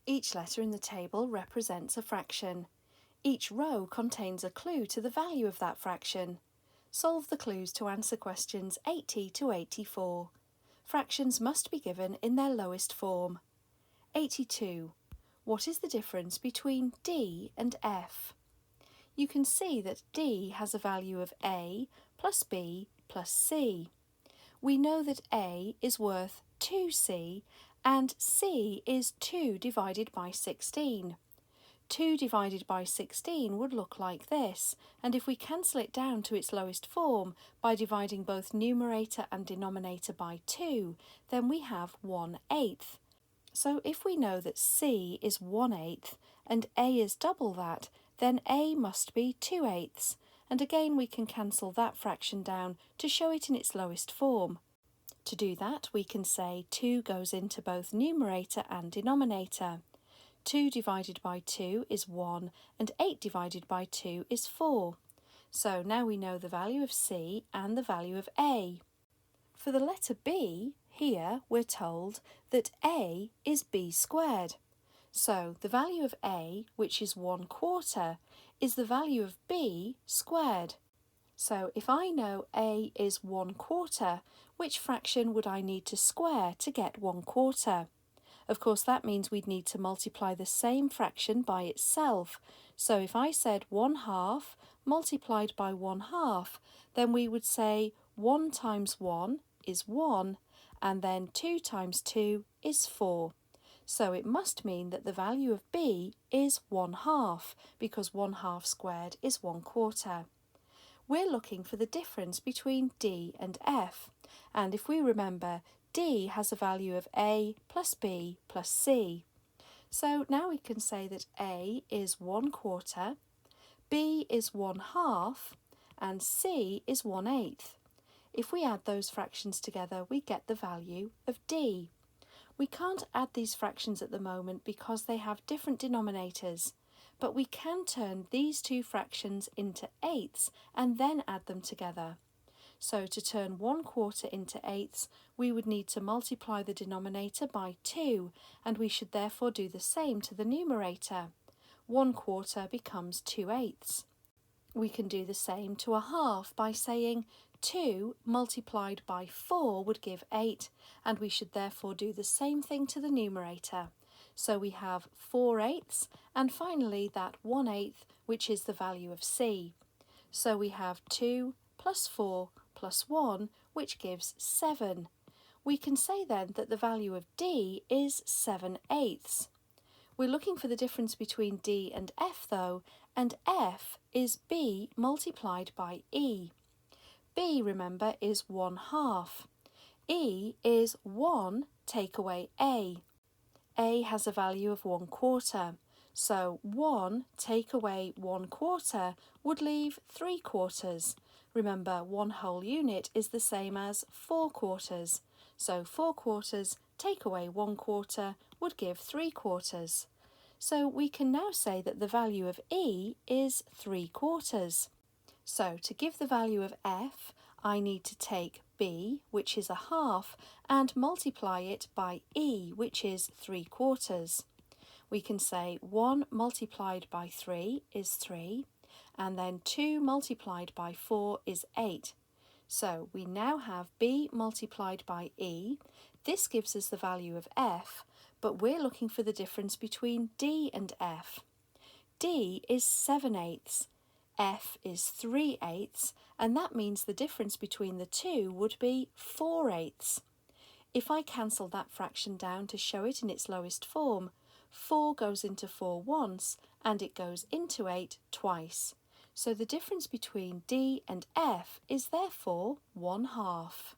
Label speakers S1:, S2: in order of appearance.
S1: Each letter in the table represents a fraction. Each row contains a clue to the value of that fraction. Solve the clues to answer questions 80 to 84. Fractions must be given in their lowest form. 82. What is the difference between D and F? You can see that D has a value of A plus B plus C. We know that A is worth 2C and C is 2 divided by 16. 2 divided by 16 would look like this, and if we cancel it down to its lowest form by dividing both numerator and denominator by 2, then we have 1/8. So if we know that C is 1/8 and A is double that, then A must be 2/8, and again we can cancel that fraction down to show it in its lowest form. To do that, we can say 2 goes into both numerator and denominator. 2 divided by 2 is 1 and 8 divided by 2 is 4. So now we know the value of C and the value of A. For the letter B, here we're told that A is B squared. So the value of A, which is 1/4, is the value of B squared. So if I know A is 1/4, which fraction would I need to square to get 1/4? Of course, that means we'd need to multiply the same fraction by itself. So if I said 1/2 multiplied by 1/2, then we would say 1 times 1 is 1, and then 2 times 2 is 4. So it must mean that the value of B is 1/2, because 1/2 squared is 1/4. We're looking for the difference between D and F, and if we remember, D has a value of A plus B plus C. So now we can say that A is 1/4, B is 1/2, and C is 1/8. If we add those fractions together, we get the value of D. We can't add these fractions at the moment because they have different denominators, but we can turn these two fractions into eighths and then add them together. So to turn 1/4 into eighths, we would need to multiply the denominator by 2, and we should therefore do the same to the numerator. 1/4 becomes 2/8. We can do the same to a half by saying 2 multiplied by 4 would give 8, and we should therefore do the same thing to the numerator. So we have 4/8, and finally that 1/8, which is the value of C. So we have 2 plus 4 plus 1, which gives 7. We can say then that the value of D is 7/8. We're looking for the difference between D and F though, and F is B multiplied by E. B, remember, is 1/2. E is 1 take away A. A has a value of 1/4, so 1 take away 1/4 would leave 3/4. Remember, 1 whole unit is the same as 4/4, so 4/4 take away 1/4 would give 3/4. So we can now say that the value of E is 3/4. So to give the value of F, I need to take B, which is a half, and multiply it by E, which is 3/4. We can say 1 multiplied by 3 is 3, and then 2 multiplied by 4 is 8. So we now have B multiplied by E. This gives us the value of F, but we're looking for the difference between D and F. D is 7/8. F is 3/8, and that means the difference between the two would be 4/8. If I cancel that fraction down to show it in its lowest form, 4 goes into 4 once, and it goes into 8 twice. So the difference between D and F is therefore 1/2.